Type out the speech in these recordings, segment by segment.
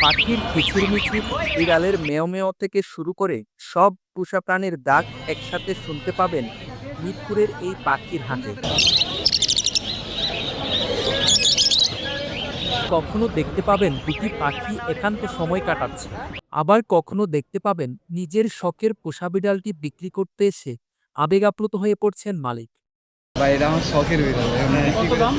পাখির কিচিরমিচির, বিড়ালের মেয় মেয় থেকে শুরু করে সব পোষা প্রাণীর ডাক একসাথে শুনতে পাবেন মিরপুরের এই পাখির হাটে। কখনো দেখতে পাবেন দুটি পাখি একান্ত সময় কাটাচ্ছে, আবার কখনো দেখতে পাবেন নিজের শখের পোষা বিড়ালটি বিক্রি করতে এসে আবেগ আপ্লুত হয়ে পড়ছেন মালিক। ভাই এটা আমার শখের বিড়াল। কত দাম?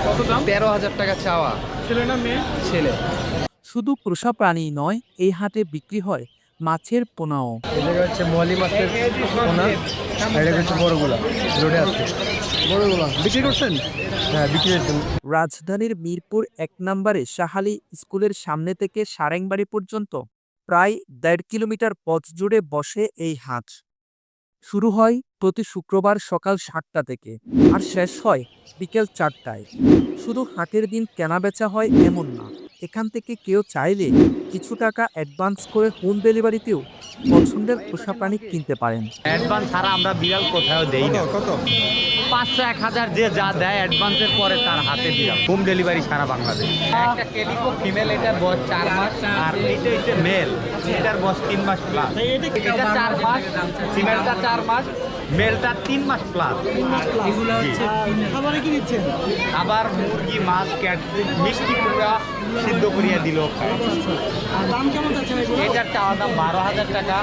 কত দাম? 13,000 টাকা চাওয়া। ছেলে না মেয়ে? ছেলে। শুধু পোষা প্রাণী নয়, এই হাটে বিক্রি হয় মাছের পোনাও। এই জায়গা হচ্ছে মলি মাছের পোনা, আর এটা হচ্ছে বড়গুলা রোডে আছে। বড়গুলা বিক্রি করছেন? হ্যাঁ বিক্রি করছেন। রাজধানীর মিরপুর ১ নম্বরে শাহালী স্কুলের সামনে থেকে সারেংবাড়ি পর্যন্ত প্রায় ১.৫ কিলোমিটার পথ জুড়ে বসে এই হাট। শুরু হয় প্রতি শুক্রবার সকাল ৭টা থেকে আর শেষ হয় বিকেল ৪টায়। শুধু হাটের দিন কেনাবেচা হয় এমন না, এখান থেকে কেউ চাইলে কিছু টাকা অ্যাডভান্স করে হোম ডেলিভারিতেও পছন্দের পোষা প্রাণী কিনতে পারেন। অ্যাডভান্স ছাড়া আমরা বিড়াল কোথাও দেই না। কত? ৫০০ ১,০০০ যে যা দেয় অ্যাডভান্সের পরে তার হাতে বিড়াল। হোম ডেলিভারি সারা বাংলাদেশ। একটা কেলিকো ফিমেল, এটার বয়স ৪ মাস, আর এইটা হচ্ছে মেল, এটার বয়স ৩ মাস প্লাস। এটা ৪ মাস, ফিমেলটা ৪ মাস, মেলটা ৩ মাস প্লাস। এগুলো হচ্ছে খাবারে কি দিচ্ছেন? আবার মুরগি, মাছ, ক্যাট, মিষ্টি কুমড়া সিদ্ধ করিয়া দিল খায়। আর দাম কেমন যাচ্ছে এগুলো? এটার চাওয়া দাম ১২,০০০ টাকা,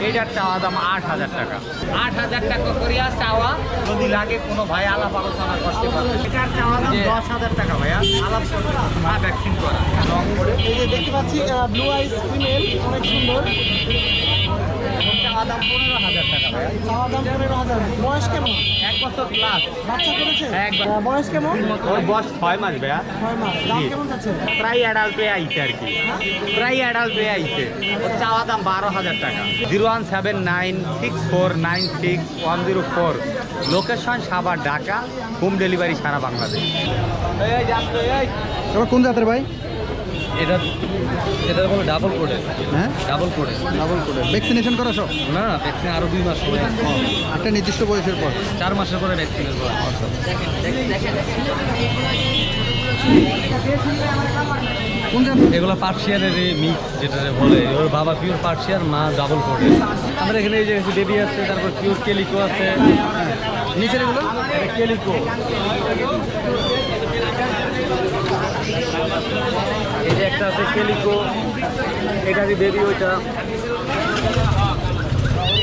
এটার চাওয়া দাম ৮,০০০ টাকা। ৮,০০০ টাকা করিয়া চাওয়া, যদি লাগে কোনো ভাই আলাপ আলোচনা করতে পারবে। এটার চাওয়া দাম ১০,০০০ টাকা ভাইয়া, আলাপ করতে ভ্যাকসিন করা। এই যে দেখতে পাচ্ছি ব্লু আইস ফিমেল, অনেক সুন্দর। চাওয়া দাম ১৫,০০০ টাকা ভাইয়া। চাওয়া দাম ১৫,০০০। বয়স কেমন? ১ বছর প্লাস। বাচ্চা করেছে? একবার। বয়স কেমন? ওর বয়স ৬ মাস ভাইয়া। ৬ মাস। দাম জি। কেমন যাচ্ছে? প্রায় অ্যাডাল্ট হয়ে আইছে আর কি, প্রায় অ্যাডাল্ট হয়ে আইছে। ওর চাওয়া দাম ১২,০০০ টাকা। 01796961004, location Savar, Dhaka, home delivery সারা বাংলাদেশ। এবার কোন জাতের ভাই? এটা হলো ডাবল কোডের। হ্যাঁ ডাবল কোডের। ডাবল করে ভ্যাকসিনেশন করা সব? না না, ভ্যাকসিন আরো 2 মাস সময় আছে। একটা নির্দিষ্ট বয়সের পর 4 মাসের পরে ভ্যাকসিনের পর। কোন জাত? এগুলো পার্সিয়ানের মিক্স যেটা বলে, ওর বাবা পিওর পার্সিয়ান, মা ডাবল কোডের। আমাদের এখানে এই যে বেবি আছে, তারপর পিওর কেলিকো আছে। নিচের এগুলো? কেলিকো, এই যে একটা আছে কেলিকো, এটা যে বেবি, ওইটা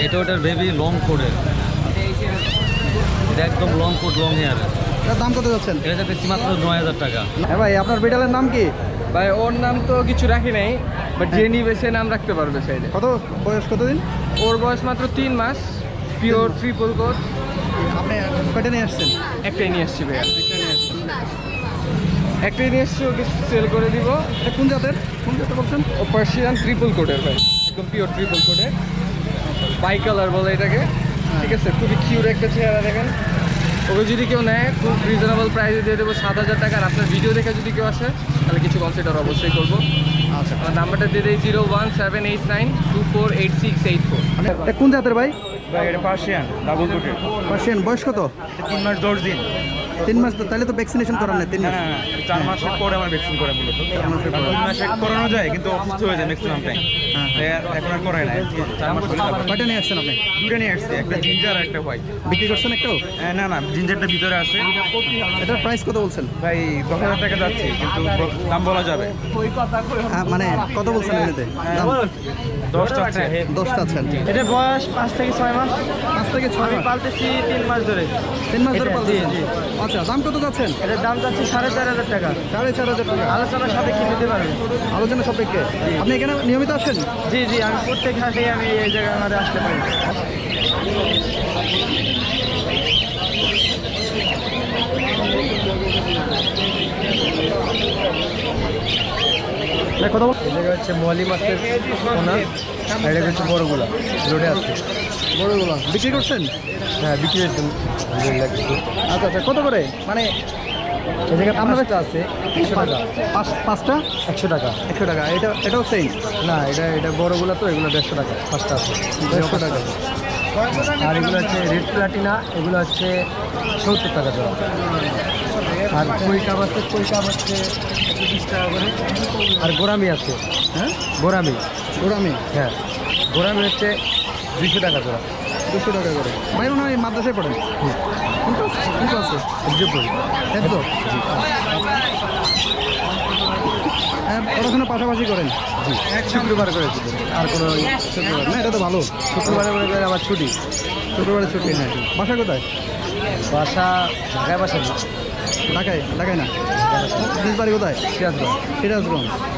এটা ওটার বেবি লং কোডের। এটা একদম লং কোড, লং হেয়ারের। এটার দাম কত যাচ্ছেন? এটা যাচ্ছে মাত্র ৯,০০০ টাকা। হ্যাঁ ভাই, আপনার বিড়ালের নাম কি? ভাই ওর নাম তো কিছু রাখি নাই, বাট যে নিবে সে নাম রাখতে পারবে চাইলে। কত বয়স, কতদিন? ওর বয়স মাত্র 3 মাস, পিওর ট্রিপল কোট। আপনি কয়টা নিয়ে আসছেন? একটাই নিয়ে আসছি ভাইয়া, একটাই নিয়ে এসছি, ওকে সেল করে দিব। এটা কোন জাতের? কোন জাতের বলছেন? ও পার্সিয়ান ট্রিপল কোটের ভাই, একদম পিওর ট্রিপল কোটের, বাই কালার বলে এটাকে। ঠিক আছে, খুবই কিউট একটা চেহারা দেখেন। ওকে যদি কেউ নেয় খুব রিজনেবল প্রাইসে দিয়ে দেবো ৭,০০০ টাকা। আর আপনার ভিডিও দেখে যদি কেউ আসে তাহলে কিছু কনসিডার অবশ্যই করবো। আচ্ছা, আমার নাম্বারটা দিয়ে দেয় 01789248684। এটা কোন জাতের ভাই? ভাই এটা পার্সিয়ান ডাবল কোটের, পার্সিয়ান। বয়স কত? ৩ মাস ১০ দিন। 3 মাস তো, তাহলে তো ভ্যাকসিনেশন করার নেই 3 মাস। ৪ মাসের পরে আমার ভ্যাকসিন করা মূলত। ২ মাসে করানো যায় কিন্তু অসুস্থ হয়ে যায় ম্যাক্সিমাম টাইম, এখন আর করাই না। ৪ মাস হলে তারপর। কয়টা নিয়ে আসছেন আপনি? 2টা নিয়ে আসছি, একটা জিঞ্জার আর একটা হোয়াইট। বিক্রি করছেন একটাও? না না, জিঞ্জারটা ভিতরে আছে। এটার প্রাইস কত বলছেন? ভাই ১০,০০০ টাকা যাচ্ছে, কিন্তু দাম বলা যাবে। মানে কত বলছেন এমনিতে? দাম ১০ চাচ্ছে। 10 চাচ্ছেন? এটা বয়স 5 থেকে 6 মাস। 5 থেকে 6 মাস। পালতেছি 3 মাস ধরে। 3 মাস ধরে পালতেছেন? আচ্ছা, দাম কত যাচ্ছেন? এটার দাম যাচ্ছে 4,৫০০ টাকা। 4,৫০০ টাকা। আলোচনার সাপেক্ষে নিতে পারবেন। আলোচনা সাপেক্ষে। আপনি এখানে নিয়মিত আসেন? জি জি, আমি প্রত্যেক হাটেই আমি এই জায়গায় আমাদের আসতে পারি। কত? এই জায়গা হচ্ছে মলি মাছের পোনা, আর এটা হচ্ছে বড়গুলা রোডে আছে। বড়গুলা বিক্রি করছেন? হ্যাঁ বিক্রি করছেন। আচ্ছা আচ্ছা, কত করে? মানে এই জায়গায় আপনার একটা আছে 100 টাকা। পাঁচটা 100 টাকা। 100 টাকা। এটাও সেম? না, এটা বড়গুলা তো, এগুলো 150 টাকা। পাঁচটা আছে 150 টাকা। আর এগুলো হচ্ছে রেড প্লাটিনা, এগুলো হচ্ছে 70 টাকা জোড়া। আর কই কাপ আছে, কই কাপ হচ্ছে 120 টাকা করে। আর গোরামি আছে, হ্যাঁ গোরামি, গোরামি হ্যাঁ গোরামি হচ্ছে 200 টাকা জোড়া। 200 টাকা করে। ভাই মনে হয় মাদ্রাসায় পড়েন? কিন্তু আছে একজোপড়ি। একদম পড়াশোনা পাশাপাশি করেন? জি, শুক্রবার করেছি। আর কোনো শুক্রবার না, এটা তো ভালো। শুক্রবারে মনে করেন আমার ছুটি। শুক্রবারে ছুটি, হ্যাঁ। বাসা কোথায়? বাসা ঢাকায়, বাসা ঢাকায়? ঢাকায় না, নিজ বাড়ি কোথায়? সিরাজগঞ্জ। সিরাজগঞ্জ।